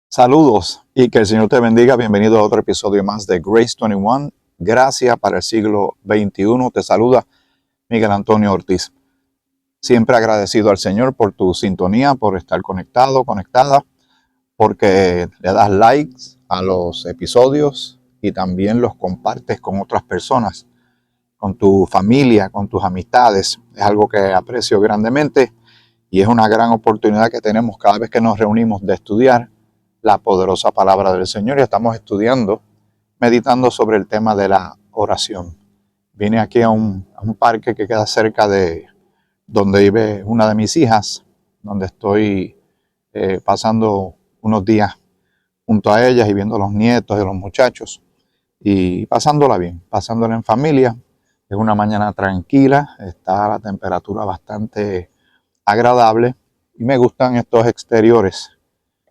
Saludos y que el Señor te bendiga. Bienvenido a otro episodio más de Grace 21. Gracia para el siglo XXI. Te saluda Miguel Antonio Ortiz. Siempre agradecido al Señor por tu sintonía, por estar conectado, conectada, porque le das likes a los episodios y también los compartes con otras personas, con tu familia, con tus amistades. Es algo que aprecio grandemente y es una gran oportunidad que tenemos cada vez que nos reunimos de estudiar la poderosa palabra del Señor, y estamos estudiando, meditando sobre el tema de la oración. Vine aquí a un parque que queda cerca de donde vive una de mis hijas, donde estoy pasando unos días junto a ellas y viendo a los nietos y los muchachos y pasándola bien, pasándola en familia. Es una mañana tranquila, está la temperatura bastante agradable y me gustan estos exteriores.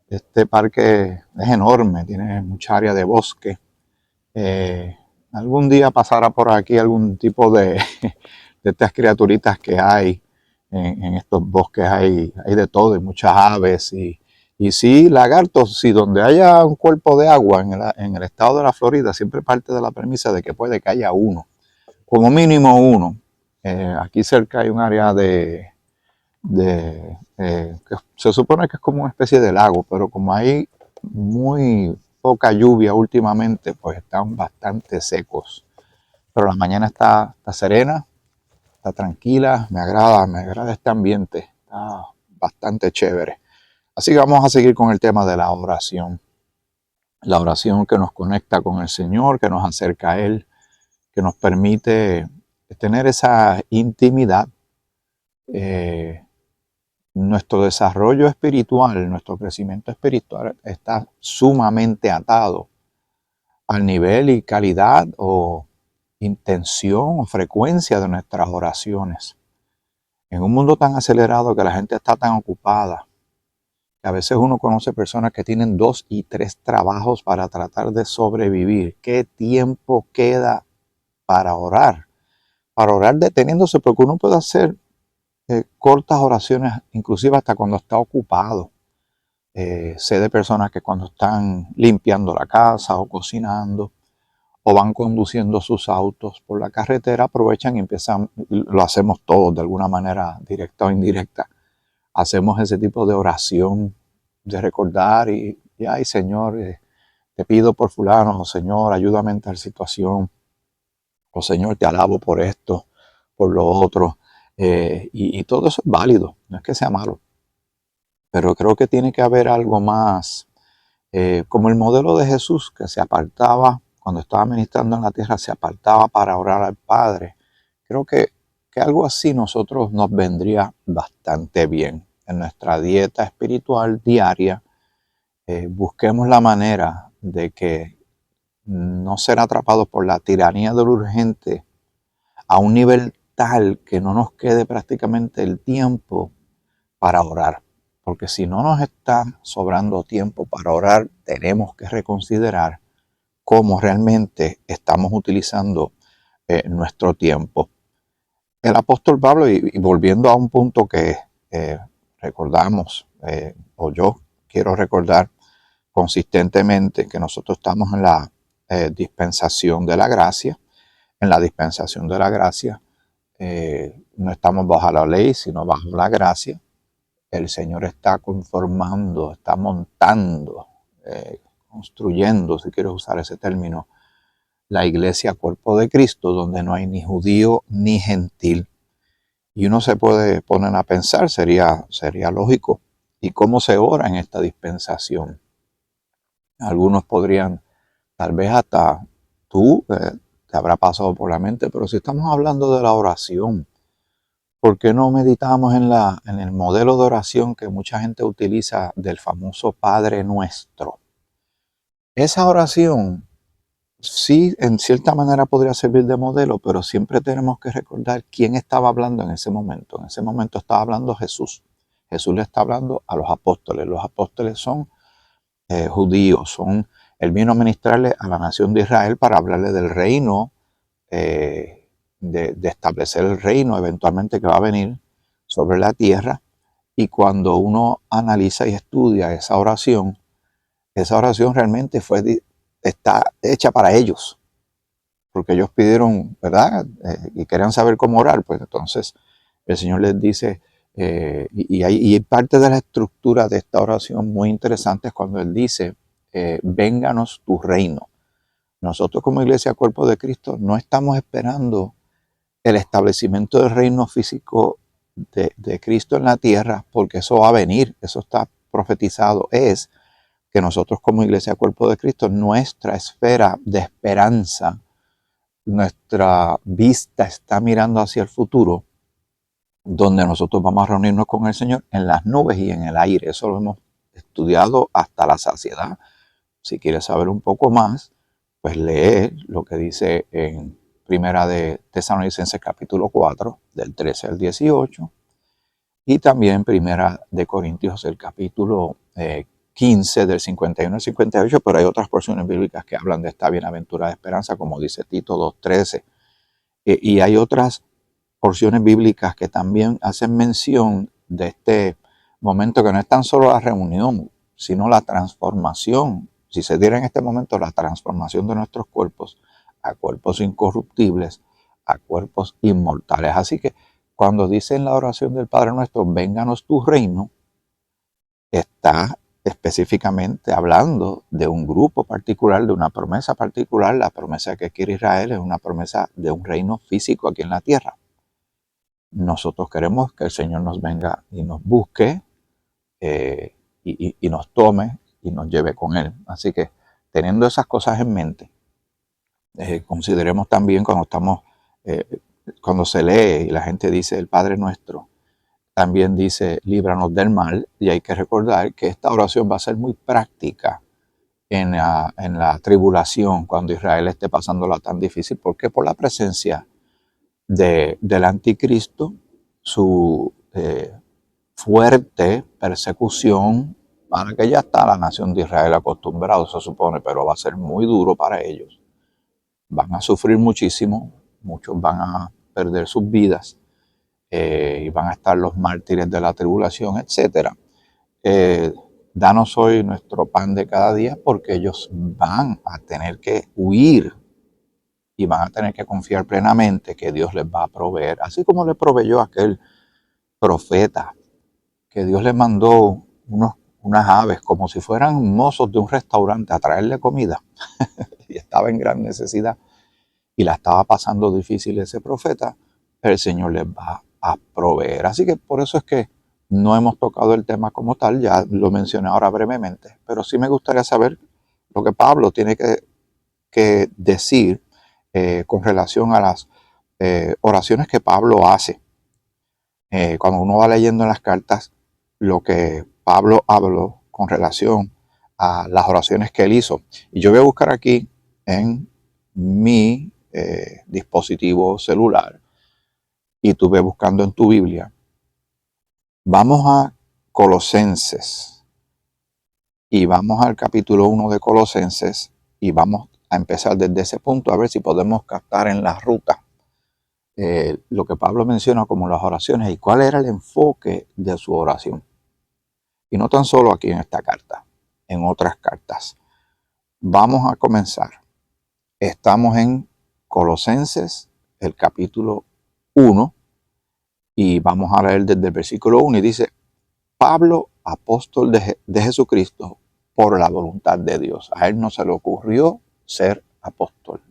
Este parque es enorme, tiene mucha área de bosque. Eh, Algún día pasará por aquí algún tipo de estas criaturitas que hay en estos bosques. Hay de todo, y muchas aves y sí, lagartos. Sí, donde haya un cuerpo de agua en el estado de la Florida, siempre parte de la premisa de que puede que haya uno, como mínimo uno. Aquí cerca hay un área que se supone que es como una especie de lago, pero como hay muy poca lluvia últimamente, pues están bastante secos. Pero la mañana está serena, está tranquila, me agrada este ambiente, está bastante chévere. Así que vamos a seguir con el tema de la oración que nos conecta con el Señor, que nos acerca a Él, que nos permite tener esa intimidad. Nuestro desarrollo espiritual, nuestro crecimiento espiritual está sumamente atado al nivel y calidad o intención o frecuencia de nuestras oraciones. En un mundo tan acelerado, que la gente está tan ocupada, que a veces uno conoce personas que tienen 2 y 3 trabajos para tratar de sobrevivir. ¿Qué tiempo queda para orar? Para orar deteniéndose, porque uno puede hacer cortas oraciones, inclusive hasta cuando está ocupado. Sé de personas que cuando están limpiando la casa o cocinando o van conduciendo sus autos por la carretera, aprovechan y empiezan, lo hacemos todos de alguna manera, directa o indirecta. Hacemos ese tipo de oración, de recordar y ay Señor, te pido por fulano, o Señor, ayúdame en tal situación, o Señor, te alabo por esto, por lo otro. Y todo eso es válido, no es que sea malo, pero creo que tiene que haber algo más. Como el modelo de Jesús, que se apartaba cuando estaba ministrando en la tierra, se apartaba para orar al Padre. Creo que algo así nosotros nos vendría bastante bien en nuestra dieta espiritual diaria. Busquemos la manera de que no ser atrapados por la tiranía de lo urgente a un nivel tal que no nos quede prácticamente el tiempo para orar. Porque si no nos está sobrando tiempo para orar, tenemos que reconsiderar cómo realmente estamos utilizando nuestro tiempo. El apóstol Pablo, y volviendo a un punto que recordamos, o yo quiero recordar consistentemente, que nosotros estamos en la dispensación de la gracia. En la dispensación de la gracia no estamos bajo la ley, sino bajo la gracia. El Señor está conformando, está montando, construyendo, si quieres usar ese término, la iglesia cuerpo de Cristo, donde no hay ni judío ni gentil. Y uno se puede poner a pensar, sería lógico, ¿y cómo se ora en esta dispensación? Algunos podrían, tal vez hasta tú, te habrá pasado por la mente, pero si estamos hablando de la oración, ¿por qué no meditamos en el modelo de oración que mucha gente utiliza del famoso Padre Nuestro? Esa oración sí, en cierta manera podría servir de modelo, pero siempre tenemos que recordar quién estaba hablando en ese momento. En ese momento estaba hablando Jesús. Jesús le está hablando a los apóstoles. Los apóstoles son judíos, él vino a ministrarle a la nación de Israel para hablarle del reino, de establecer el reino eventualmente que va a venir sobre la tierra. Y cuando uno analiza y estudia esa oración realmente está hecha para ellos, porque ellos pidieron, ¿verdad? Y querían saber cómo orar, pues entonces el Señor les dice, y parte de la estructura de esta oración muy interesante es cuando Él dice, vénganos tu reino. Nosotros como Iglesia Cuerpo de Cristo no estamos esperando el establecimiento del reino físico de Cristo en la tierra, porque eso va a venir, eso está profetizado. Es que nosotros como Iglesia Cuerpo de Cristo, nuestra esfera de esperanza, nuestra vista está mirando hacia el futuro, donde nosotros vamos a reunirnos con el Señor en las nubes y en el aire. Eso lo hemos estudiado hasta la saciedad. Si quieres saber un poco más, pues lee lo que dice en Primera de Tesalonicenses capítulo 4, del 13 al 18, y también Primera de Corintios, el capítulo 15, del 51 al 58, pero hay otras porciones bíblicas que hablan de esta bienaventurada esperanza, como dice Tito 2:13. Y hay otras porciones bíblicas que también hacen mención de este momento, que no es tan solo la reunión, sino la transformación. Si se diera en este momento la transformación de nuestros cuerpos a cuerpos incorruptibles, a cuerpos inmortales. Así que cuando dice en la oración del Padre Nuestro, vénganos tu reino, está específicamente hablando de un grupo particular, de una promesa particular. La promesa que quiere Israel es una promesa de un reino físico aquí en la tierra. Nosotros queremos que el Señor nos venga y nos busque, y nos tome y nos lleve con Él. Así que teniendo esas cosas en mente, consideremos también cuando se lee y la gente dice el Padre Nuestro, también dice líbranos del mal, y hay que recordar que esta oración va a ser muy práctica en la tribulación, cuando Israel esté pasándola tan difícil. ¿Por qué? Por la presencia del anticristo, su fuerte persecución, para que ya está la nación de Israel acostumbrado, se supone, pero va a ser muy duro para ellos. Van a sufrir muchísimo, muchos van a perder sus vidas, y van a estar los mártires de la tribulación, etc. Danos hoy nuestro pan de cada día, porque ellos van a tener que huir y van a tener que confiar plenamente que Dios les va a proveer, así como le proveyó a aquel profeta, que Dios le mandó unas aves como si fueran mozos de un restaurante a traerle comida, y estaba en gran necesidad y la estaba pasando difícil ese profeta. El Señor les va a proveer. Así que por eso es que no hemos tocado el tema como tal, ya lo mencioné ahora brevemente, pero sí me gustaría saber lo que Pablo tiene que decir con relación a las oraciones que Pablo hace. Cuando uno va leyendo en las cartas lo que Pablo habló con relación a las oraciones que él hizo. Y yo voy a buscar aquí en mi dispositivo celular, y tú ve buscando en tu Biblia. Vamos a Colosenses y vamos al capítulo 1 de Colosenses, y vamos a empezar desde ese punto a ver si podemos captar en la ruta lo que Pablo menciona como las oraciones y cuál era el enfoque de su oración. Y no tan solo aquí en esta carta, en otras cartas. Vamos a comenzar. Estamos en Colosenses, el capítulo 1, y vamos a leer desde el versículo 1, y dice: Pablo, apóstol de Jesucristo, por la voluntad de Dios. A él no se le ocurrió ser apóstol.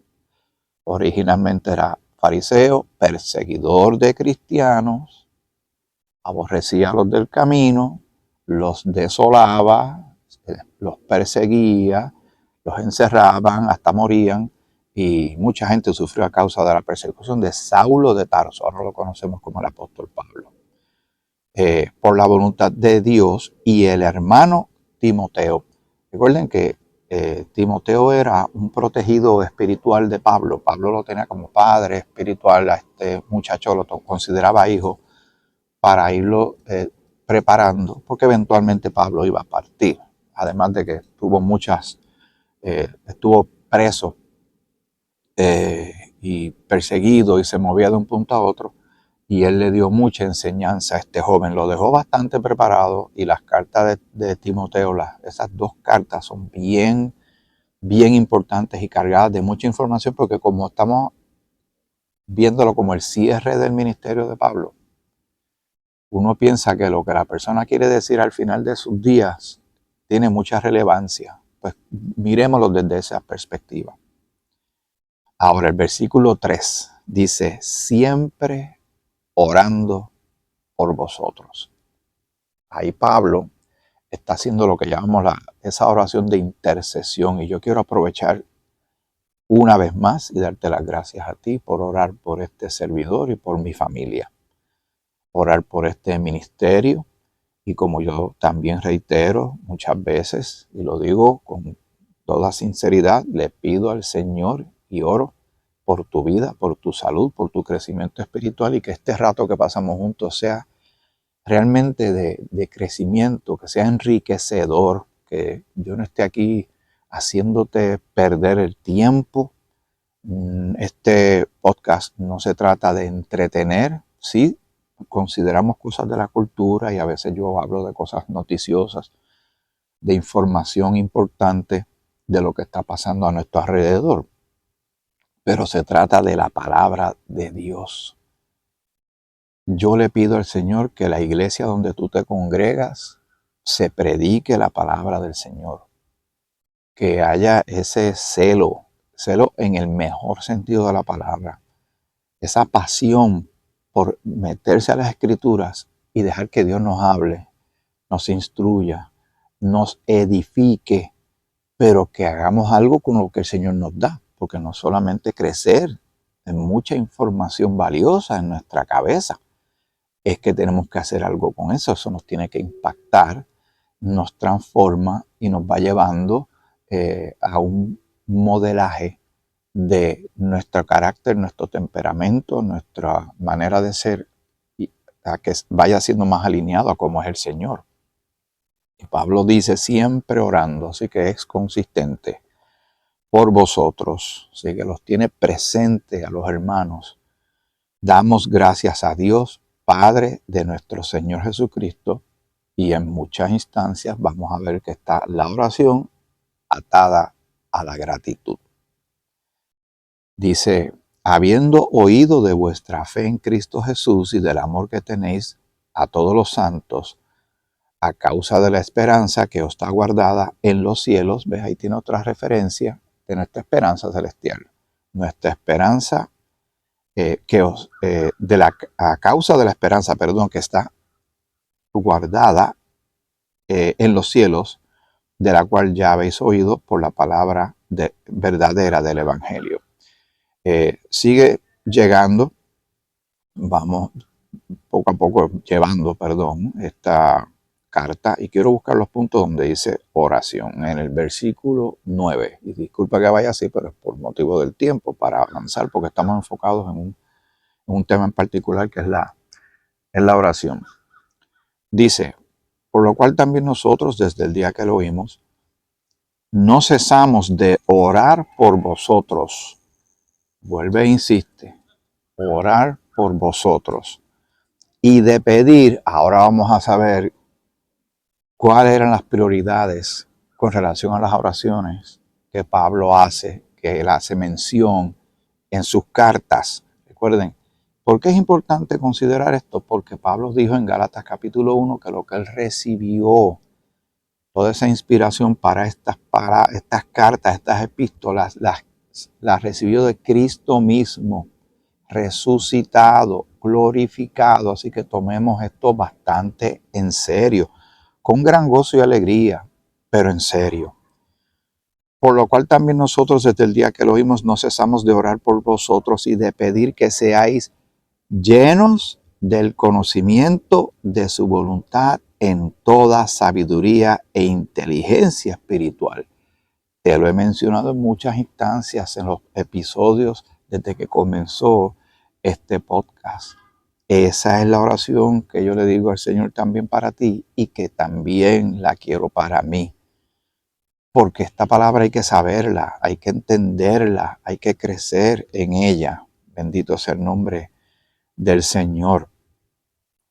Originalmente era fariseo, perseguidor de cristianos, aborrecía a los del camino, los desolaba, los perseguía, los encerraban, hasta morían, y mucha gente sufrió a causa de la persecución de Saulo de Tarso. Ahora lo conocemos como el apóstol Pablo. Por la voluntad de Dios, y el hermano Timoteo. Recuerden que Timoteo era un protegido espiritual de Pablo. Pablo lo tenía como padre espiritual, a este muchacho lo consideraba hijo, para irlo preparando, porque eventualmente Pablo iba a partir. Además de que estuvo preso y perseguido, y se movía de un punto a otro. y él le dio mucha enseñanza a este joven. Lo dejó bastante preparado y las cartas de Timoteo, esas dos cartas son bien importantes y cargadas de mucha información porque como estamos viéndolo como el cierre del ministerio de Pablo, uno piensa que lo que la persona quiere decir al final de sus días tiene mucha relevancia. Pues mirémoslo desde esa perspectiva. Ahora el versículo 3 dice, siempre orando por vosotros. Ahí Pablo está haciendo lo que llamamos esa oración de intercesión y yo quiero aprovechar una vez más y darte las gracias a ti por orar por este servidor y por mi familia. Orar por este ministerio y como yo también reitero muchas veces y lo digo con toda sinceridad, le pido al Señor y oro por tu vida, por tu salud, por tu crecimiento espiritual y que este rato que pasamos juntos sea realmente de crecimiento, que sea enriquecedor, que yo no esté aquí haciéndote perder el tiempo. Este podcast no se trata de entretener, sí, consideramos cosas de la cultura y a veces yo hablo de cosas noticiosas, de información importante de lo que está pasando a nuestro alrededor, pero se trata de la palabra de Dios. Yo le pido al Señor que la iglesia donde tú te congregas se predique la palabra del Señor, que haya ese celo en el mejor sentido de la palabra, esa pasión por meterse a las escrituras y dejar que Dios nos hable, nos instruya, nos edifique, pero que hagamos algo con lo que el Señor nos da, porque no solamente crecer en mucha información valiosa en nuestra cabeza, es que tenemos que hacer algo con eso. Eso nos tiene que impactar, nos transforma y nos va llevando a un modelaje de nuestro carácter, nuestro temperamento, nuestra manera de ser, y a que vaya siendo más alineado a cómo es el Señor. Y Pablo dice siempre orando, así que es consistente por vosotros, así que los tiene presentes a los hermanos. Damos gracias a Dios, Padre de nuestro Señor Jesucristo, y en muchas instancias vamos a ver que está la oración atada a la gratitud. Dice, habiendo oído de vuestra fe en Cristo Jesús y del amor que tenéis a todos los santos, a causa de la esperanza que os está guardada en los cielos, ves, ahí tiene otra referencia de nuestra esperanza celestial. Nuestra esperanza a causa de la esperanza, que está guardada en los cielos, de la cual ya habéis oído por la palabra verdadera del Evangelio. Sigue llegando, vamos poco a poco llevando, esta carta y quiero buscar los puntos donde dice oración en el versículo 9 y disculpa que vaya así, pero es por motivo del tiempo para avanzar porque estamos enfocados en un tema en particular que es la oración. Dice, por lo cual también nosotros desde el día que lo oímos no cesamos de orar por vosotros. Vuelve e insiste, orar por vosotros y de pedir. Ahora vamos a saber cuáles eran las prioridades con relación a las oraciones que Pablo hace, que él hace mención en sus cartas. Recuerden, ¿por qué es importante considerar esto? Porque Pablo dijo en Gálatas capítulo 1 que lo que él recibió, toda esa inspiración para estas cartas, estas epístolas, las recibió de Cristo mismo, resucitado, glorificado. Así que tomemos esto bastante en serio, con gran gozo y alegría, pero en serio. Por lo cual también nosotros desde el día que lo oímos no cesamos de orar por vosotros y de pedir que seáis llenos del conocimiento de su voluntad en toda sabiduría e inteligencia espiritual. Te lo he mencionado en muchas instancias en los episodios desde que comenzó este podcast. Esa es la oración que yo le digo al Señor también para ti y que también la quiero para mí. Porque esta palabra hay que saberla, hay que entenderla, hay que crecer en ella. Bendito sea el nombre del Señor,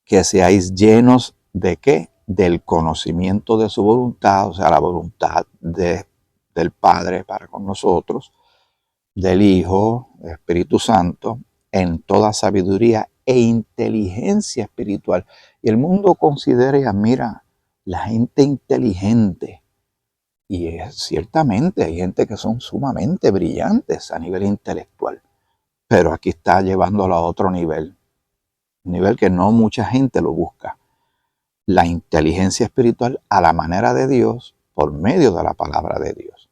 que seáis llenos ¿de qué? Del conocimiento de su voluntad, o sea, la voluntad del Padre para con nosotros, del Hijo, del Espíritu Santo, en toda sabiduría e inteligencia espiritual. Y el mundo considera y admira la gente inteligente. Y ciertamente hay gente que son sumamente brillantes a nivel intelectual. Pero aquí está llevándolo a otro nivel. Un nivel que no mucha gente lo busca. La inteligencia espiritual a la manera de Dios por medio de la palabra de Dios.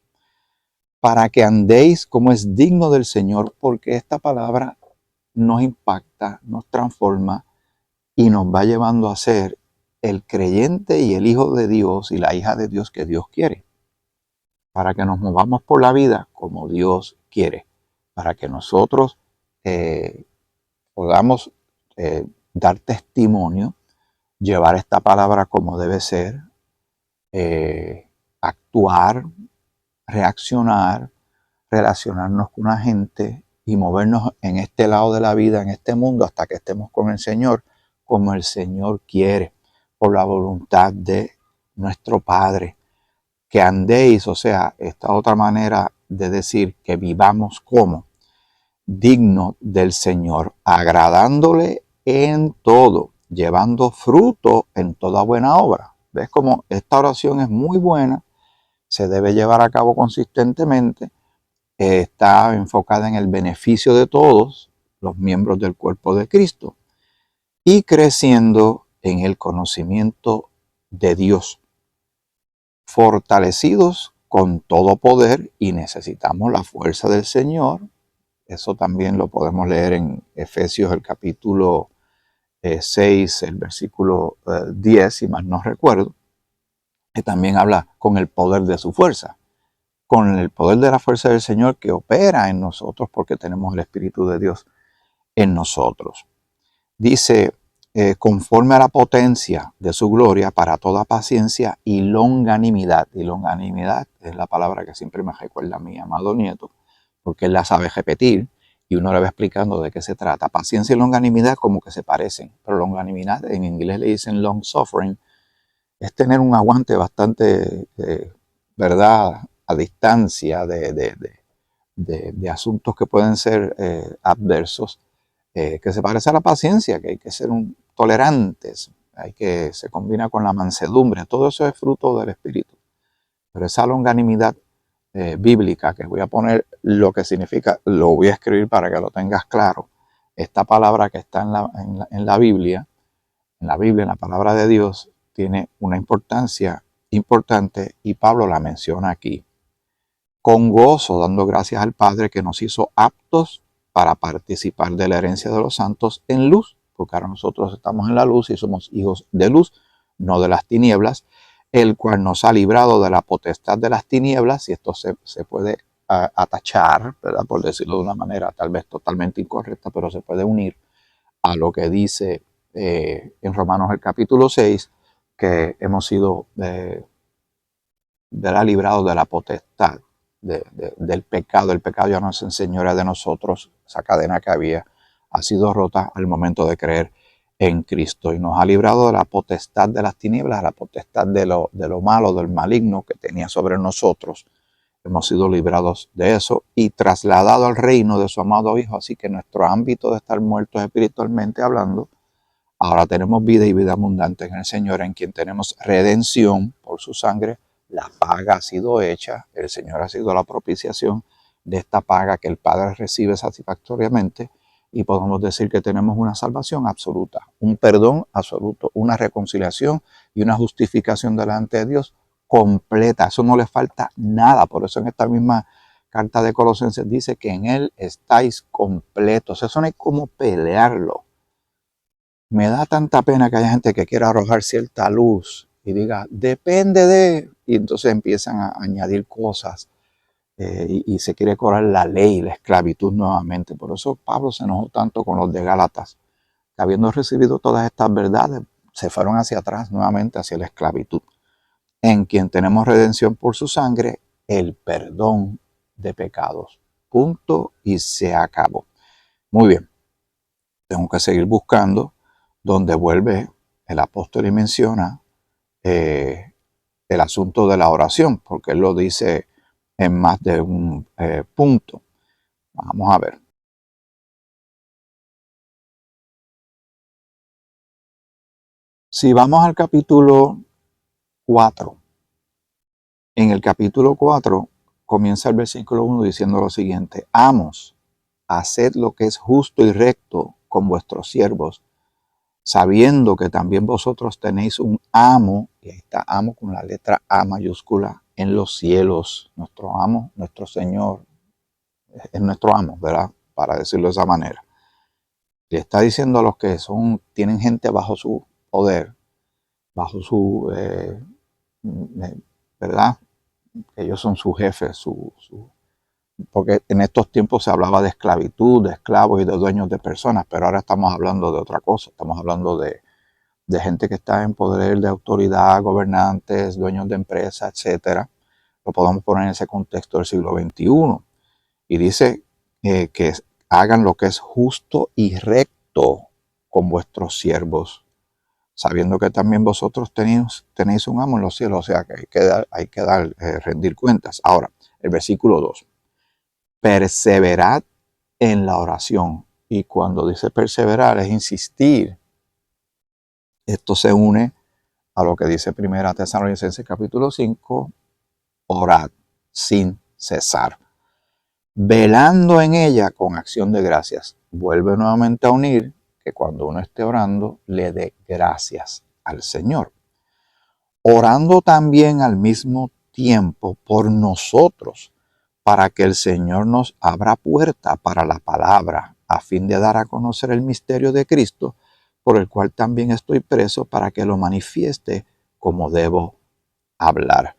Para que andéis como es digno del Señor, porque esta palabra nos impacta, nos transforma y nos va llevando a ser el creyente y el hijo de Dios y la hija de Dios que Dios quiere. Para que nos movamos por la vida como Dios quiere. Para que nosotros podamos dar testimonio, llevar esta palabra como debe ser, actuar, reaccionar, relacionarnos con la gente y movernos en este lado de la vida, en este mundo, hasta que estemos con el Señor, como el Señor quiere, por la voluntad de nuestro Padre. Que andéis, o sea, esta otra manera de decir que vivamos como digno del Señor, agradándole en todo, llevando fruto en toda buena obra. ¿Ves cómo esta oración es muy buena? Se debe llevar a cabo consistentemente. Está enfocada en el beneficio de todos los miembros del cuerpo de Cristo y creciendo en el conocimiento de Dios, fortalecidos con todo poder, y necesitamos la fuerza del Señor. Eso también lo podemos leer en Efesios el capítulo 6, el versículo 10, si mal no recuerdo, que también habla con el poder de su fuerza, con el poder de la fuerza del Señor que opera en nosotros porque tenemos el Espíritu de Dios en nosotros. Dice, conforme a la potencia de su gloria para toda paciencia y longanimidad. Y longanimidad es la palabra que siempre me recuerda a mi amado nieto, porque él la sabe repetir y uno le va explicando de qué se trata. Paciencia y longanimidad como que se parecen, pero longanimidad en inglés le dicen long suffering, es tener un aguante bastante, ¿verdad?, a distancia de asuntos que pueden ser adversos, que se parece a la paciencia, que hay que ser tolerantes, hay que se combina con la mansedumbre, todo eso es fruto del Espíritu. Pero esa longanimidad bíblica, que voy a poner lo que significa, lo voy a escribir para que lo tengas claro. Esta palabra que está en la Biblia, en la palabra de Dios, tiene una importancia importante y Pablo la menciona aquí. Con gozo, dando gracias al Padre que nos hizo aptos para participar de la herencia de los santos en luz, porque ahora nosotros estamos en la luz y somos hijos de luz, no de las tinieblas, el cual nos ha librado de la potestad de las tinieblas, y esto se puede atachar, ¿verdad?, por decirlo de una manera tal vez totalmente incorrecta, pero se puede unir a lo que dice en Romanos el capítulo 6, que hemos sido librados de la potestad del pecado. El pecado ya no se enseñorea de nosotros. Esa cadena que había ha sido rota al momento de creer en Cristo y nos ha librado de la potestad de las tinieblas, la potestad de lo malo, del maligno que tenía sobre nosotros. Hemos sido librados de eso y trasladado al reino de su amado Hijo. Así que nuestro ámbito de estar muertos espiritualmente hablando, ahora tenemos vida y vida abundante en el Señor, en quien tenemos redención por su sangre. La paga ha sido hecha, el Señor ha sido la propiciación de esta paga que el Padre recibe satisfactoriamente, y podemos decir que tenemos una salvación absoluta, un perdón absoluto, una reconciliación y una justificación delante de Dios completa. Eso no le falta nada. Por eso en esta misma carta de Colosenses dice que en Él estáis completos. Eso no hay como pelearlo. Me da tanta pena que haya gente que quiera arrojar cierta luz y diga, depende de, y entonces empiezan a añadir cosas y se quiere colar la ley, la esclavitud nuevamente. Por eso Pablo se enojó tanto con los de Gálatas, que habiendo recibido todas estas verdades, se fueron hacia atrás nuevamente hacia la esclavitud. En quien tenemos redención por su sangre, el perdón de pecados. Punto y se acabó. Muy bien. tengo que seguir buscando donde vuelve el apóstol y menciona el asunto de la oración, porque él lo dice en más de un punto. Vamos a ver. Si vamos al capítulo 4, en el capítulo 4 comienza el versículo 1 diciendo lo siguiente: Amos, haced lo que es justo y recto con vuestros siervos, sabiendo que también vosotros tenéis un amo, y ahí está amo con la letra A mayúscula, en los cielos. Nuestro amo, nuestro Señor, es nuestro amo, ¿verdad? Para decirlo de esa manera. Le está diciendo a los que tienen gente bajo su poder, bajo su, ¿verdad? Ellos son sus jefes, porque en estos tiempos se hablaba de esclavitud, de esclavos y de dueños de personas, pero ahora estamos hablando de otra cosa, estamos hablando de gente que está en poder de autoridad, gobernantes, dueños de empresas, etcétera. Lo podemos poner en ese contexto del siglo XXI. Y dice que hagan lo que es justo y recto con vuestros siervos, sabiendo que también vosotros tenéis un amo en los cielos, o sea que hay que rendir cuentas. Ahora, el versículo 2. Perseverad en la oración. Y cuando dice perseverar es insistir. Esto se une a lo que dice 1 Tesalonicenses capítulo 5, orad sin cesar, velando en ella con acción de gracias. Vuelve nuevamente a unir que cuando uno esté orando, le dé gracias al Señor. Orando también al mismo tiempo por nosotros, para que el Señor nos abra puerta para la palabra, a fin de dar a conocer el misterio de Cristo, por el cual también estoy preso, para que lo manifieste como debo hablar.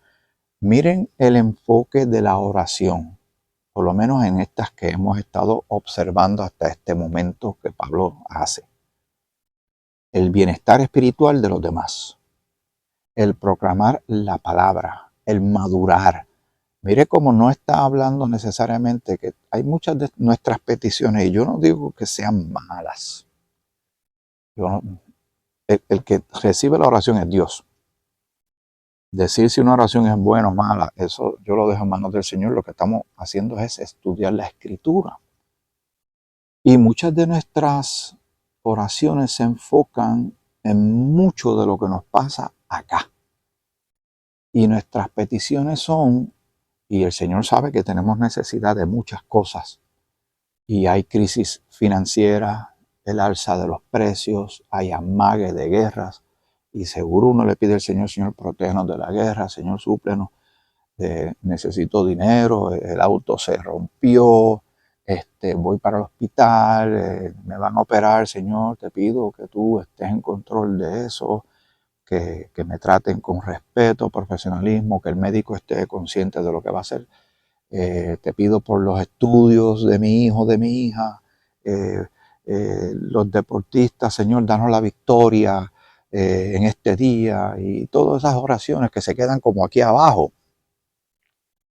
Miren el enfoque de la oración, por lo menos en estas que hemos estado observando hasta este momento que Pablo hace. El bienestar espiritual de los demás, el proclamar la palabra, el madurar. Mire cómo no está hablando necesariamente que hay muchas de nuestras peticiones, y yo no digo que sean malas. El que recibe la oración es Dios. Decir si una oración es buena o mala, eso yo lo dejo en manos del Señor. Lo que estamos haciendo es estudiar la Escritura. Y muchas de nuestras oraciones se enfocan en mucho de lo que nos pasa acá. Y nuestras peticiones son, y el Señor sabe que tenemos necesidad de muchas cosas. Y hay crisis financiera, el alza de los precios, hay amague de guerras. Y seguro uno le pide al Señor: Señor, protégenos de la guerra, Señor, súplenos. Necesito dinero, el auto se rompió, voy para el hospital, me van a operar, Señor, te pido que tú estés en control de eso, que me traten con respeto, profesionalismo, que el médico esté consciente de lo que va a hacer. Te pido por los estudios de mi hijo, de mi hija, los deportistas, Señor, danos la victoria en este día, y todas esas oraciones que se quedan como aquí abajo.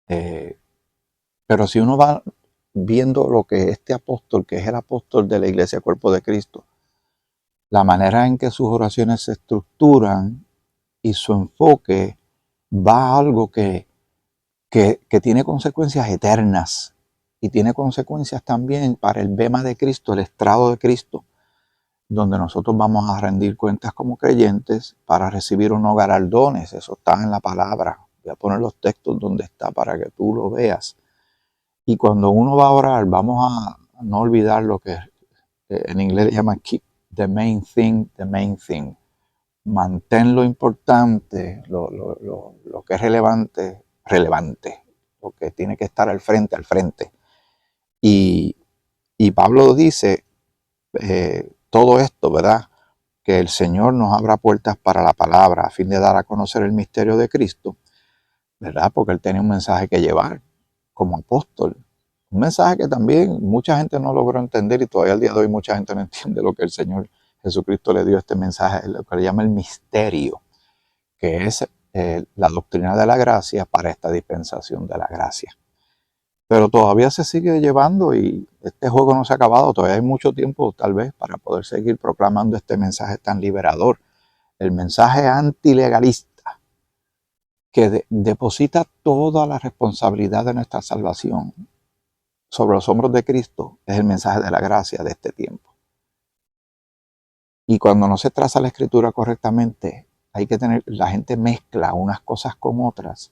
Pero si uno va viendo lo que este apóstol, que es el apóstol de la Iglesia Cuerpo de Cristo, la manera en que sus oraciones se estructuran y su enfoque va a algo que tiene consecuencias eternas, y tiene consecuencias también para el bema de Cristo, el estrado de Cristo, donde nosotros vamos a rendir cuentas como creyentes para recibir unos galardones. Eso está en la palabra. Voy a poner los textos donde está para que tú lo veas. Y cuando uno va a orar, vamos a no olvidar lo que en inglés le llaman keep the main thing, the main thing. Mantén lo importante, lo que es relevante, relevante. Lo que tiene que estar al frente, al frente. Y Pablo dice todo esto, ¿verdad? Que el Señor nos abra puertas para la palabra, a fin de dar a conocer el misterio de Cristo, ¿verdad? Porque él tenía un mensaje que llevar como apóstol. Un mensaje que también mucha gente no logró entender, y todavía al día de hoy mucha gente no entiende lo que el Señor Jesucristo le dio este mensaje, lo que le llama el misterio, que es la doctrina de la gracia para esta dispensación de la gracia. Pero todavía se sigue llevando y este juego no se ha acabado. Todavía hay mucho tiempo tal vez para poder seguir proclamando este mensaje tan liberador. El mensaje antilegalista que deposita toda la responsabilidad de nuestra salvación sobre los hombros de Cristo es el mensaje de la gracia de este tiempo. Y cuando no se traza la escritura correctamente, la gente mezcla unas cosas con otras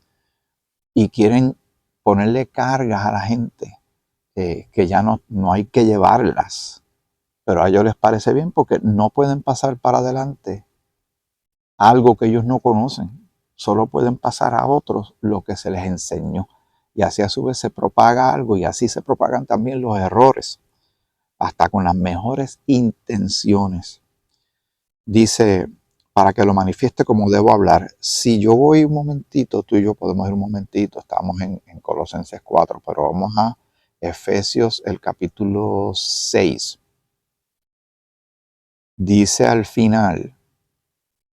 y quieren ponerle cargas a la gente que ya no hay que llevarlas. Pero a ellos les parece bien porque no pueden pasar para adelante algo que ellos no conocen. Solo pueden pasar a otros lo que se les enseñó. Y así a su vez se propaga algo y así se propagan también los errores, hasta con las mejores intenciones. Dice, para que lo manifieste como debo hablar. Si yo voy un momentito, tú y yo podemos ir un momentito, estamos en Colosenses 4, pero vamos a Efesios el capítulo 6. Dice al final,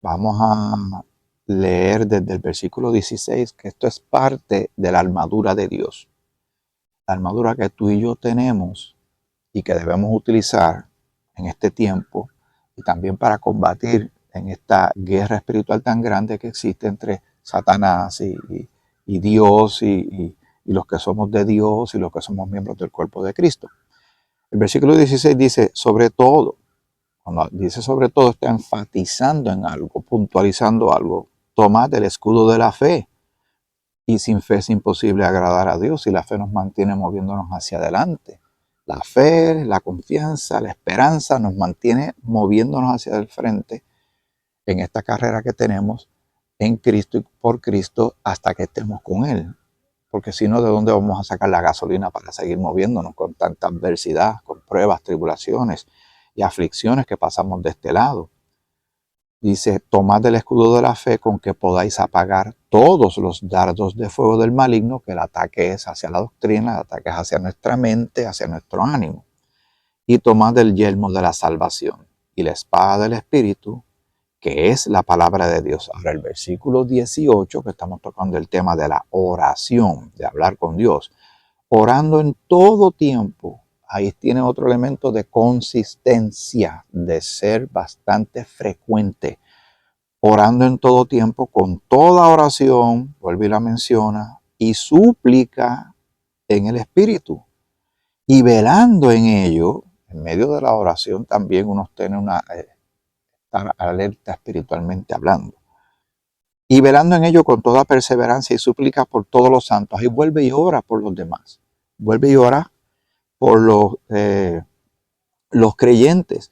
vamos a leer desde el versículo 16, que esto es parte de la armadura de Dios. La armadura que tú y yo tenemos y que debemos utilizar en este tiempo y también para combatir en esta guerra espiritual tan grande que existe entre Satanás y Dios y los que somos de Dios y los que somos miembros del cuerpo de Cristo. El versículo 16 dice, sobre todo, cuando dice sobre todo está enfatizando en algo, puntualizando algo, tomad el escudo de la fe. Y sin fe es imposible agradar a Dios y la fe nos mantiene moviéndonos hacia adelante. La fe, la confianza, la esperanza nos mantiene moviéndonos hacia el frente en esta carrera que tenemos en Cristo y por Cristo hasta que estemos con Él. Porque si no, ¿de dónde vamos a sacar la gasolina para seguir moviéndonos con tanta adversidad, con pruebas, tribulaciones y aflicciones que pasamos de este lado? Dice, tomad el escudo de la fe con que podáis apagar todos los dardos de fuego del maligno, que el ataque es hacia la doctrina, el ataque es hacia nuestra mente, hacia nuestro ánimo. Y tomad el yelmo de la salvación y la espada del Espíritu, que es la palabra de Dios. Ahora el versículo 18, que estamos tocando el tema de la oración, de hablar con Dios, orando en todo tiempo. Ahí tiene otro elemento de consistencia, de ser bastante frecuente, orando en todo tiempo, con toda oración, vuelve y la menciona, y súplica en el Espíritu, y velando en ello. En medio de la oración también uno tiene estar alerta espiritualmente hablando, y velando en ello con toda perseverancia y súplica por todos los santos. Y vuelve y ora por los demás, vuelve y ora por los creyentes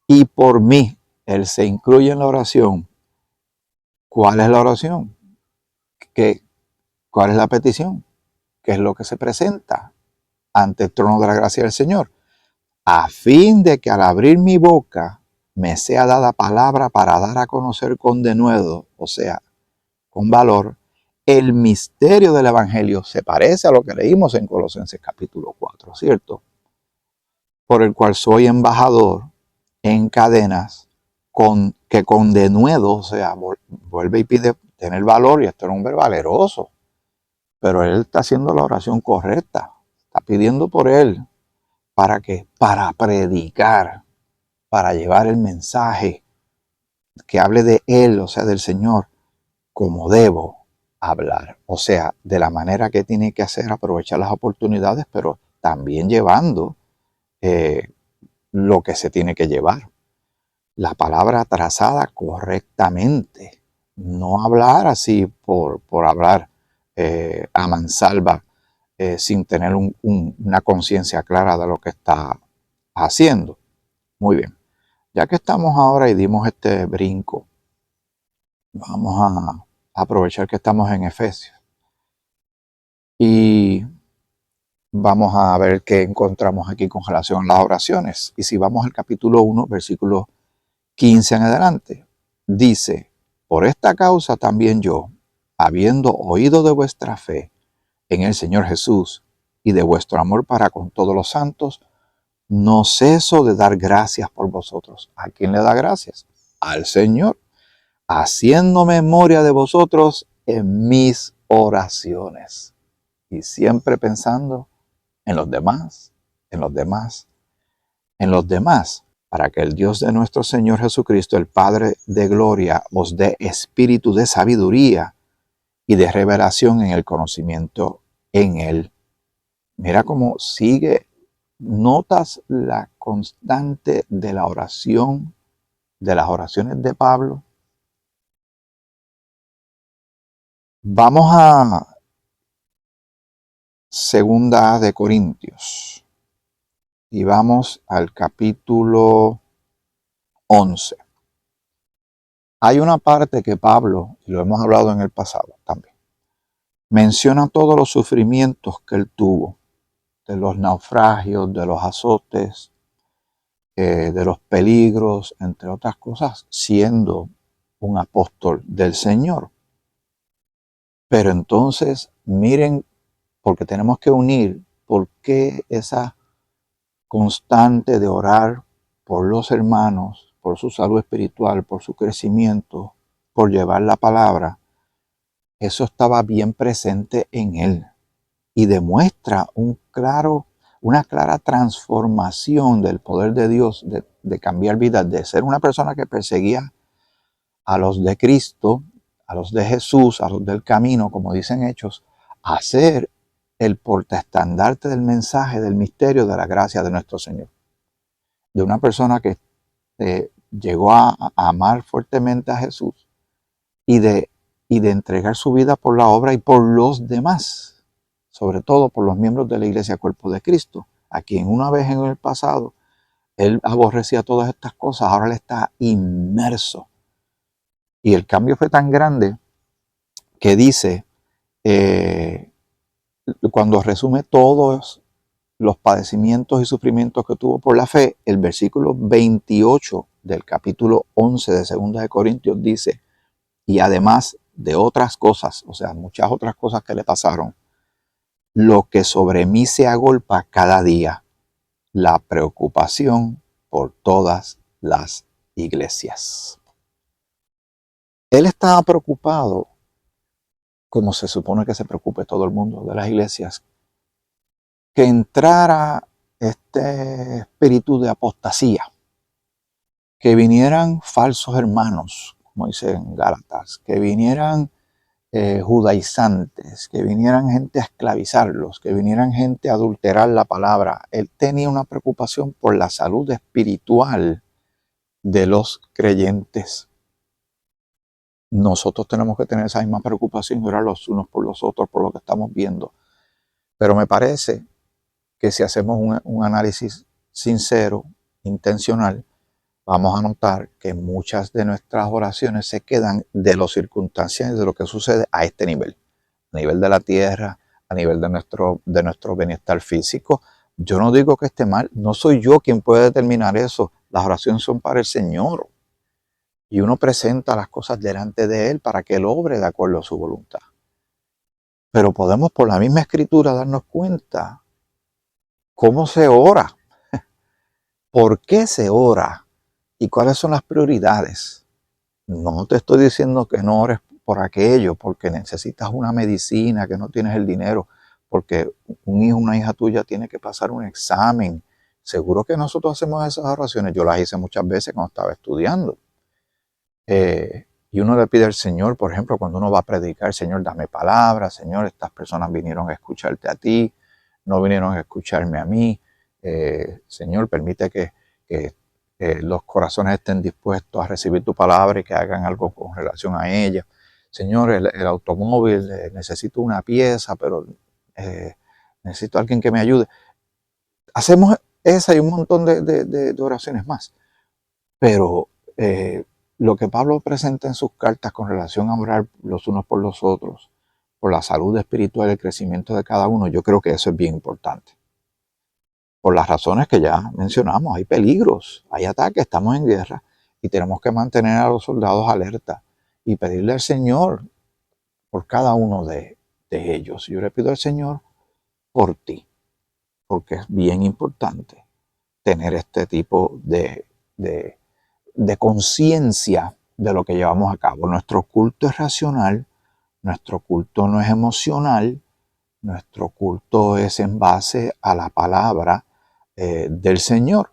y por mí. Él se incluye en la oración. ¿Cuál es la oración? ¿Cuál es la petición? ¿Qué es lo que se presenta ante el trono de la gracia del Señor? A fin de que al abrir mi boca me sea dada palabra para dar a conocer con denuedo, o sea, con valor, el misterio del Evangelio. Se parece a lo que leímos en Colosenses capítulo 4, ¿cierto? Por el cual soy embajador en cadenas, que con denuedo, o sea, vuelve y pide tener valor, y esto era un hombre valeroso, pero él está haciendo la oración correcta, está pidiendo por él. ¿Para qué? Para predicar, para llevar el mensaje que hable de él, o sea, del Señor, como debo hablar, o sea, de la manera que tiene que hacer, aprovechar las oportunidades, pero también llevando lo que se tiene que llevar. La palabra trazada correctamente. No hablar así por hablar a mansalva, sin tener una conciencia clara de lo que está haciendo. Muy bien. Ya que estamos ahora y dimos este brinco, vamos a aprovechar que estamos en Efesios y vamos a ver qué encontramos aquí con relación a las oraciones. Y si vamos al capítulo 1, versículo 15 en adelante, dice, por esta causa también yo, habiendo oído de vuestra fe en el Señor Jesús y de vuestro amor para con todos los santos, no ceso de dar gracias por vosotros. ¿A quién le da gracias? Al Señor, haciendo memoria de vosotros en mis oraciones. y siempre pensando en los demás, en los demás, en los demás, para que el Dios de nuestro Señor Jesucristo, el Padre de gloria, os dé espíritu de sabiduría y de revelación en el conocimiento en Él. Mira cómo sigue, notas la constante de la oración, de las oraciones de Pablo. Vamos a Segunda de Corintios y vamos al capítulo 11. Hay una parte que Pablo, y lo hemos hablado en el pasado también, menciona todos los sufrimientos que él tuvo, de los naufragios, de los azotes, de los peligros, entre otras cosas, siendo un apóstol del Señor. Pero entonces, miren, porque tenemos que unir por qué esa constante de orar por los hermanos, por su salud espiritual, por su crecimiento, por llevar la palabra, eso estaba bien presente en él y demuestra una clara transformación del poder de Dios de cambiar vidas, de ser una persona que perseguía a los de Cristo, a los de Jesús, a los del camino, como dicen Hechos, a ser el portaestandarte del mensaje, del misterio, de la gracia de nuestro Señor. De una persona que llegó a amar fuertemente a Jesús y de entregar su vida por la obra y por los demás, sobre todo por los miembros de la iglesia cuerpo de Cristo, a quien una vez en el pasado él aborrecía todas estas cosas, ahora él está inmerso. Y el cambio fue tan grande que dice, cuando resume todos los padecimientos y sufrimientos que tuvo por la fe, el versículo 28 del capítulo 11 de 2 de Corintios dice, y además de otras cosas, o sea, muchas otras cosas que le pasaron, lo que sobre mí se agolpa cada día, la preocupación por todas las iglesias. Él estaba preocupado, como se supone que se preocupe todo el mundo de las iglesias, que entrara este espíritu de apostasía, que vinieran falsos hermanos, como dice en Gálatas, que vinieran judaizantes, que vinieran gente a esclavizarlos, que vinieran gente a adulterar la palabra. Él tenía una preocupación por la salud espiritual de los creyentes. Nosotros tenemos que tener esa misma preocupación y orar los unos por los otros por lo que estamos viendo. Pero me parece que si hacemos un análisis sincero, intencional, vamos a notar que muchas de nuestras oraciones se quedan de lo circunstancial, de lo que sucede a este nivel. A nivel de la tierra, a nivel de nuestro bienestar físico. Yo no digo que esté mal, no soy yo quien puede determinar eso. Las oraciones son para el Señor. Y uno presenta las cosas delante de Él para que Él obre de acuerdo a su voluntad. Pero podemos por la misma escritura darnos cuenta cómo se ora, por qué se ora y cuáles son las prioridades. No te estoy diciendo que no ores por aquello, porque necesitas una medicina, que no tienes el dinero, porque un hijo, una hija tuya tiene que pasar un examen. Seguro que nosotros hacemos esas oraciones. Yo las hice muchas veces cuando estaba estudiando. Y uno le pide al Señor, por ejemplo, cuando uno va a predicar, Señor, dame palabra, Señor, estas personas vinieron a escucharte a ti, no vinieron a escucharme a mí. Señor, permite que los corazones estén dispuestos a recibir tu palabra y que hagan algo con relación a ella. Señor, el automóvil, necesito una pieza, pero necesito a alguien que me ayude. Hacemos esa y un montón de oraciones más. Pero lo que Pablo presenta en sus cartas con relación a orar los unos por los otros, por la salud espiritual y el crecimiento de cada uno, yo creo que eso es bien importante. Por las razones que ya mencionamos, hay peligros, hay ataques, estamos en guerra y tenemos que mantener a los soldados alerta y pedirle al Señor por cada uno de ellos. Yo le pido al Señor por ti, porque es bien importante tener este tipo de conciencia de lo que llevamos a cabo. Nuestro culto es racional, nuestro culto no es emocional, Nuestro culto es en base a la palabra del Señor.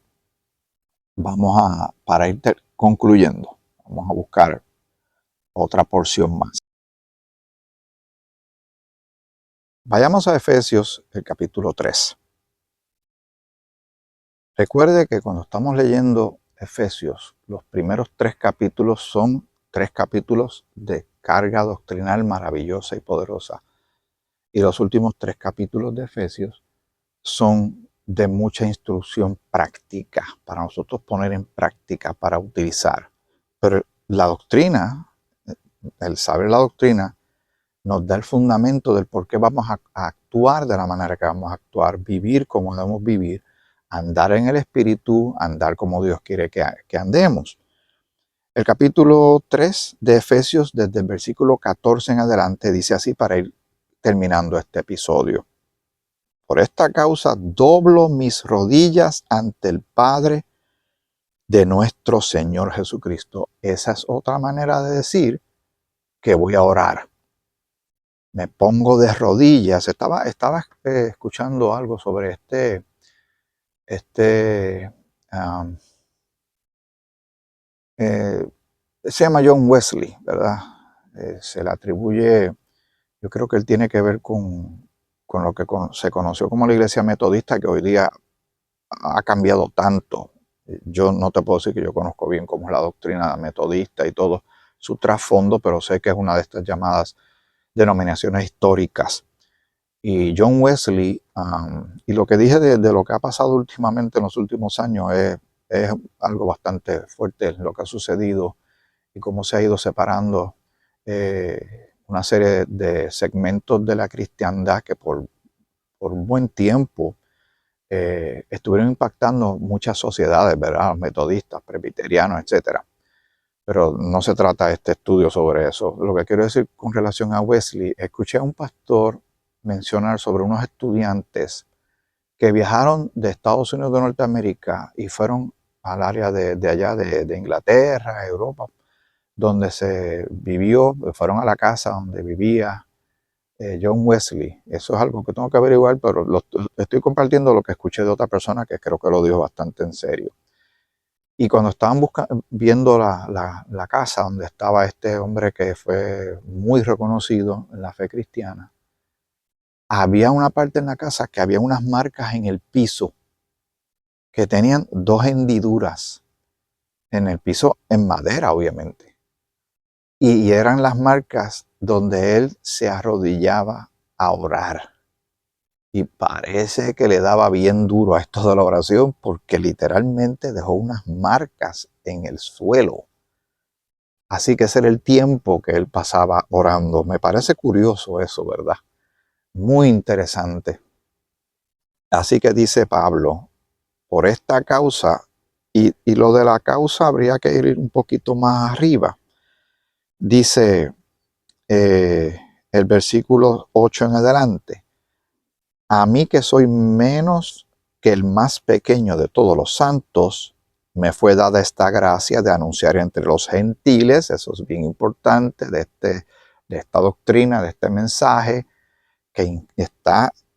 Para ir concluyendo, vamos a buscar otra porción más. Vayamos a Efesios, el capítulo 3. Recuerde que cuando estamos leyendo Efesios, los primeros 3 capítulos son 3 capítulos de carga doctrinal maravillosa y poderosa. Y los últimos 3 capítulos de Efesios son de mucha instrucción práctica para nosotros poner en práctica, para utilizar. Pero la doctrina, el saber la doctrina, nos da el fundamento del por qué vamos a actuar de la manera que vamos a actuar, vivir como debemos vivir, andar en el Espíritu, andar como Dios quiere que andemos. El capítulo 3 de Efesios, desde el versículo 14 en adelante, dice así para ir terminando este episodio. Por esta causa doblo mis rodillas ante el Padre de nuestro Señor Jesucristo. Esa es otra manera de decir que voy a orar. Me pongo de rodillas. Estaba escuchando algo sobre se llama John Wesley, ¿verdad? Se le atribuye, yo creo que él tiene que ver con lo que se conoció como la iglesia metodista, que hoy día ha cambiado tanto. Yo no te puedo decir que yo conozco bien cómo es la doctrina metodista y todo su trasfondo, pero sé que es una de estas llamadas denominaciones históricas. Y John Wesley, y lo que dije de lo que ha pasado últimamente en los últimos años es algo bastante fuerte, lo que ha sucedido y cómo se ha ido separando una serie de segmentos de la cristiandad que por un buen tiempo estuvieron impactando muchas sociedades, ¿verdad? Metodistas, presbiterianos, etcétera. Pero no se trata este estudio sobre eso. Lo que quiero decir con relación a Wesley, escuché a un pastor mencionar sobre unos estudiantes que viajaron de Estados Unidos de Norteamérica y fueron al área de allá de Inglaterra, Europa, donde se vivió, fueron a la casa donde vivía John Wesley. Eso es algo que tengo que averiguar, pero estoy compartiendo lo que escuché de otra persona que creo que lo dijo bastante en serio. Y cuando estaban viendo la casa donde estaba este hombre que fue muy reconocido en la fe cristiana, había una parte en la casa que había unas marcas en el piso que tenían 2 hendiduras en el piso, en madera obviamente. Y eran las marcas donde él se arrodillaba a orar. Y parece que le daba bien duro a esto de la oración porque literalmente dejó unas marcas en el suelo. Así que ese era el tiempo que él pasaba orando. Me parece curioso eso, ¿verdad? Muy interesante. Así que dice Pablo, por esta causa, y lo de la causa habría que ir un poquito más arriba. Dice el versículo 8 en adelante. A mí que soy menos que el más pequeño de todos los santos, me fue dada esta gracia de anunciar entre los gentiles, eso es bien importante, de esta doctrina, de este mensaje, que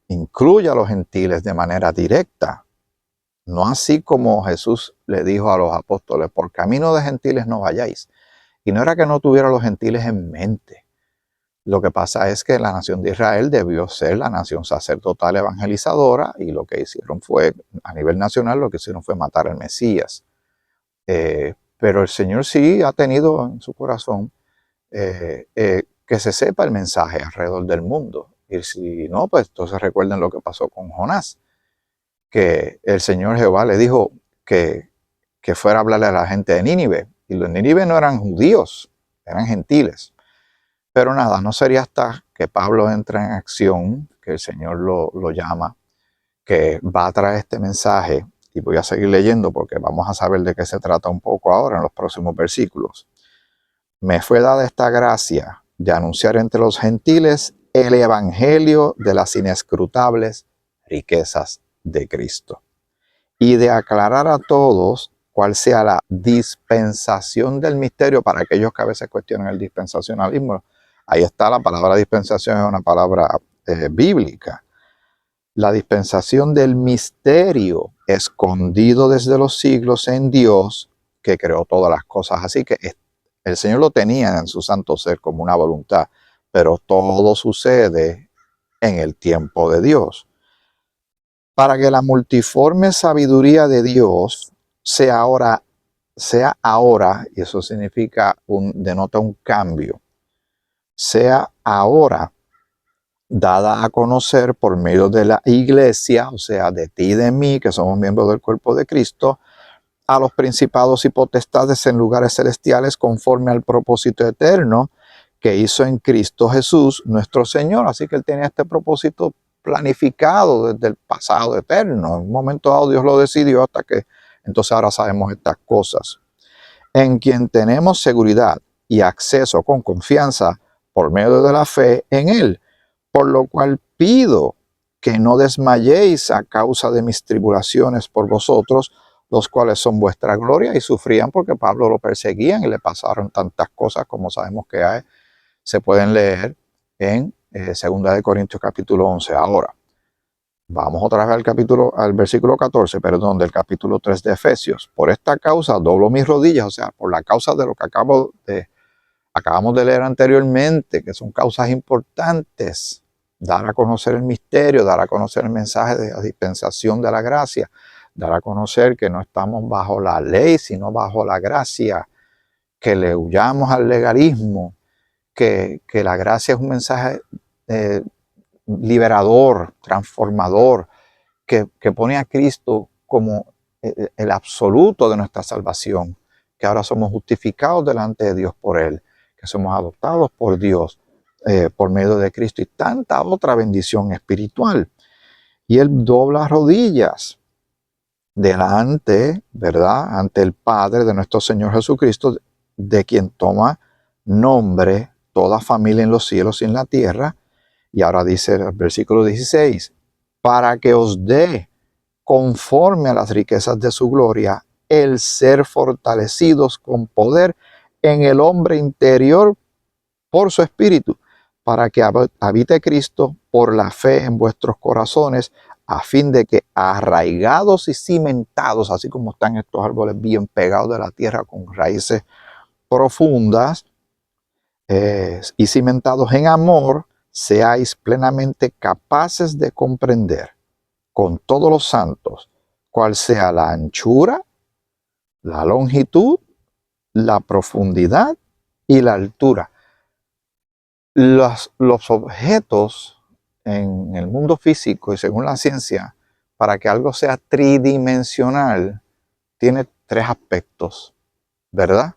incluye a los gentiles de manera directa. No así como Jesús le dijo a los apóstoles, por camino de gentiles no vayáis. Y no era que no tuviera a los gentiles en mente. Lo que pasa es que la nación de Israel debió ser la nación sacerdotal evangelizadora y lo que hicieron fue, a nivel nacional, lo que hicieron fue matar al Mesías. Pero el Señor sí ha tenido en su corazón que se sepa el mensaje alrededor del mundo. Y si no, pues entonces recuerden lo que pasó con Jonás, que el Señor Jehová le dijo que fuera a hablarle a la gente de Nínive. Y los Nínive no eran judíos, eran gentiles. Pero nada, no sería hasta que Pablo entra en acción, que el Señor lo llama, que va a traer este mensaje. Y voy a seguir leyendo porque vamos a saber de qué se trata un poco ahora en los próximos versículos. Me fue dada esta gracia de anunciar entre los gentiles el evangelio de las inescrutables riquezas de Cristo y de aclarar a todos cuál sea la dispensación del misterio para aquellos que a veces cuestionan el dispensacionalismo. Ahí está, la palabra dispensación es una palabra bíblica. La dispensación del misterio escondido desde los siglos en Dios, que creó todas las cosas. Así que el Señor lo tenía en su santo ser como una voluntad, pero todo sucede en el tiempo de Dios. Para que la multiforme sabiduría de Dios sea ahora, y eso significa denota un cambio, sea ahora dada a conocer por medio de la iglesia, o sea, de ti y de mí, que somos miembros del cuerpo de Cristo, a los principados y potestades en lugares celestiales conforme al propósito eterno que hizo en Cristo Jesús, nuestro Señor. Así que Él tenía este propósito planificado desde el pasado eterno. En un momento dado Dios lo decidió hasta que entonces ahora sabemos estas cosas. En quien tenemos seguridad y acceso con confianza por medio de la fe en Él. Por lo cual pido que no desmayéis a causa de mis tribulaciones por vosotros, los cuales son vuestra gloria, y sufrían porque Pablo lo perseguían y le pasaron tantas cosas como sabemos que hay, se pueden leer en 2 de Corintios capítulo 11. Ahora, vamos otra vez al versículo 14, perdón, del capítulo 3 de Efesios. Por esta causa doblo mis rodillas, o sea, por la causa de lo que acabamos de leer anteriormente, que son causas importantes. Dar a conocer el misterio, dar a conocer el mensaje de la dispensación de la gracia, dar a conocer que no estamos bajo la ley, sino bajo la gracia, que le huyamos al legalismo, que la gracia es un mensaje liberador, transformador, que pone a Cristo como el absoluto de nuestra salvación, que ahora somos justificados delante de Dios por Él, que somos adoptados por Dios por medio de Cristo y tanta otra bendición espiritual. Y Él dobla rodillas delante, ¿verdad?, ante el Padre de nuestro Señor Jesucristo, de quien toma nombre toda familia en los cielos y en la tierra. Y ahora dice el versículo 16, para que os dé conforme a las riquezas de su gloria, el ser fortalecidos con poder en el hombre interior por su espíritu, para que habite Cristo por la fe en vuestros corazones, a fin de que arraigados y cimentados, así como están estos árboles bien pegados de la tierra con raíces profundas y cimentados en amor, seáis plenamente capaces de comprender con todos los santos cuál sea la anchura, la longitud, la profundidad y la altura. Los objetos en el mundo físico y según la ciencia, para que algo sea tridimensional, tiene tres aspectos, ¿verdad?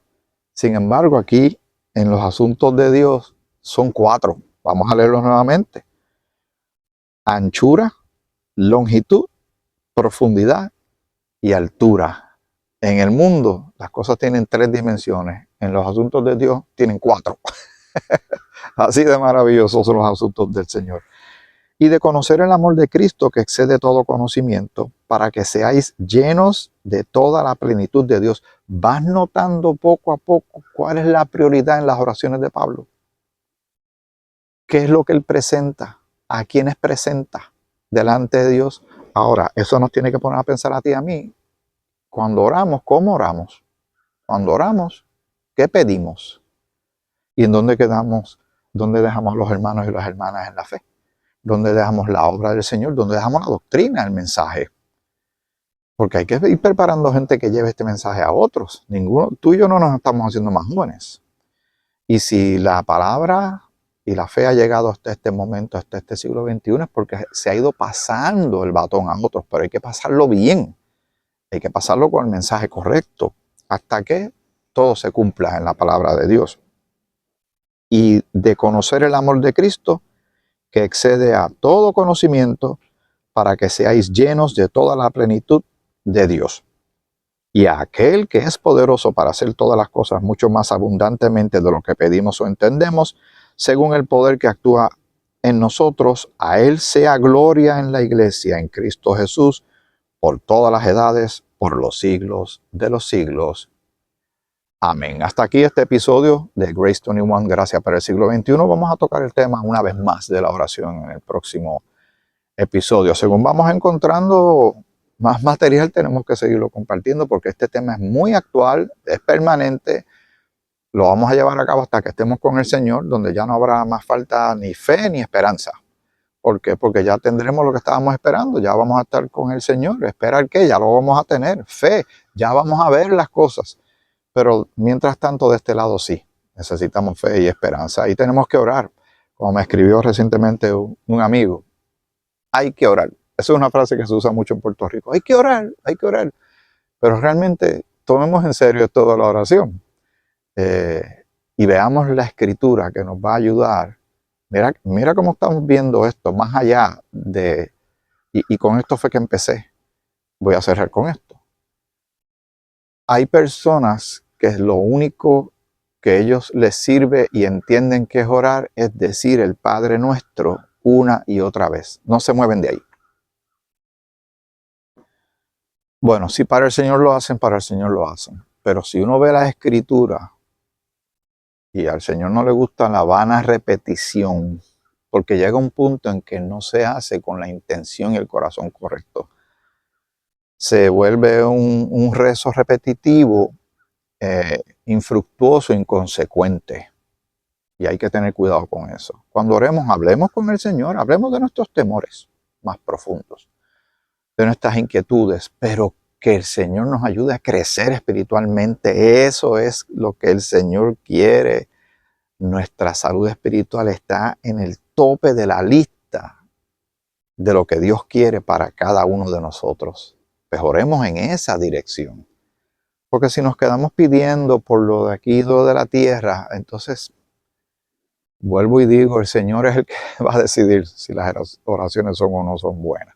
Sin embargo, aquí en los asuntos de Dios son cuatro. Vamos a leerlos nuevamente. Anchura, longitud, profundidad y altura. En el mundo las cosas tienen tres dimensiones. En los asuntos de Dios tienen cuatro. Así de maravillosos son los asuntos del Señor. Y de conocer el amor de Cristo que excede todo conocimiento, para que seáis llenos de toda la plenitud de Dios. ¿Vas notando poco a poco cuál es la prioridad en las oraciones de Pablo? ¿Qué es lo que él presenta? ¿A quiénes presenta delante de Dios? Ahora, eso nos tiene que poner a pensar a ti y a mí. Cuando oramos, ¿cómo oramos? Cuando oramos, ¿qué pedimos? ¿Y en dónde quedamos? ¿Dónde dejamos a los hermanos y las hermanas en la fe? ¿Dónde dejamos la obra del Señor? ¿Dónde dejamos la doctrina, el mensaje? Porque hay que ir preparando gente que lleve este mensaje a otros. Tú y yo no nos estamos haciendo más jóvenes. Y si la palabra y la fe ha llegado hasta este momento, hasta este siglo XXI, es porque se ha ido pasando el batón a otros, pero hay que pasarlo bien. Hay que pasarlo con el mensaje correcto, hasta que todo se cumpla en la palabra de Dios. Y de conocer el amor de Cristo, que excede a todo conocimiento, para que seáis llenos de toda la plenitud de Dios. Y a aquel que es poderoso para hacer todas las cosas mucho más abundantemente de lo que pedimos o entendemos, según el poder que actúa en nosotros, a Él sea gloria en la iglesia, en Cristo Jesús, por todas las edades, por los siglos de los siglos. Amén. Hasta aquí este episodio de Grace 21, Gracias para el siglo XXI. Vamos a tocar el tema una vez más de la oración en el próximo episodio. Según vamos encontrando más material, tenemos que seguirlo compartiendo porque este tema es muy actual, es permanente. Lo vamos a llevar a cabo hasta que estemos con el Señor, donde ya no habrá más falta ni fe ni esperanza. ¿Por qué? Porque ya tendremos lo que estábamos esperando, ya vamos a estar con el Señor. ¿Esperar qué? Ya lo vamos a tener, fe, ya vamos a ver las cosas. Pero mientras tanto, de este lado sí, necesitamos fe y esperanza. Y tenemos que orar. Como me escribió recientemente un amigo, hay que orar. Esa es una frase que se usa mucho en Puerto Rico. Hay que orar, hay que orar. Pero realmente tomemos en serio toda la oración. Y veamos la escritura que nos va a ayudar. Mira cómo estamos viendo esto, más allá de... Y con esto fue que empecé. Voy a cerrar con esto. Hay personas que lo único que ellos les sirve y entienden que es orar es decir el Padre Nuestro una y otra vez. No se mueven de ahí. Bueno, si para el Señor lo hacen, para el Señor lo hacen. Pero si uno ve la Escritura y al Señor no le gusta la vana repetición, porque llega un punto en que no se hace con la intención y el corazón correcto. Se vuelve un rezo repetitivo, infructuoso, inconsecuente. Y hay que tener cuidado con eso. Cuando oremos, hablemos con el Señor, hablemos de nuestros temores más profundos, de nuestras inquietudes, pero que el Señor nos ayude a crecer espiritualmente. Eso es lo que el Señor quiere. Nuestra salud espiritual está en el tope de la lista de lo que Dios quiere para cada uno de nosotros. Pues oremos en esa dirección. Porque si nos quedamos pidiendo por lo de aquí, lo de la tierra, entonces, vuelvo y digo, el Señor es el que va a decidir si las oraciones son o no son buenas.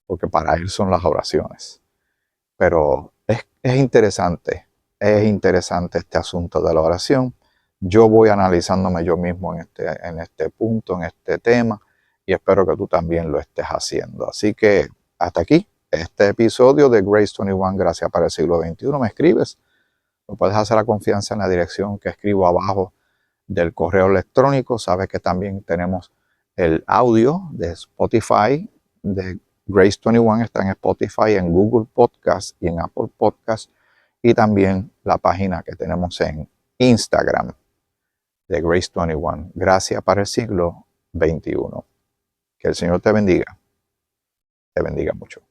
Porque para Él son las oraciones. Pero es interesante este asunto de la oración. Yo voy analizándome yo mismo en este punto, en este tema, y espero que tú también lo estés haciendo. Así que hasta aquí este episodio de Grace 21, Gracias para el siglo XXI. Me escribes, me puedes hacer la confianza en la dirección que escribo abajo del correo electrónico. Sabes que también tenemos el audio de Spotify, de Grace 21, está en Spotify, en Google Podcast y en Apple Podcast, y también la página que tenemos en Instagram de Grace 21. Gracias para el siglo XXI. Que el Señor te bendiga mucho.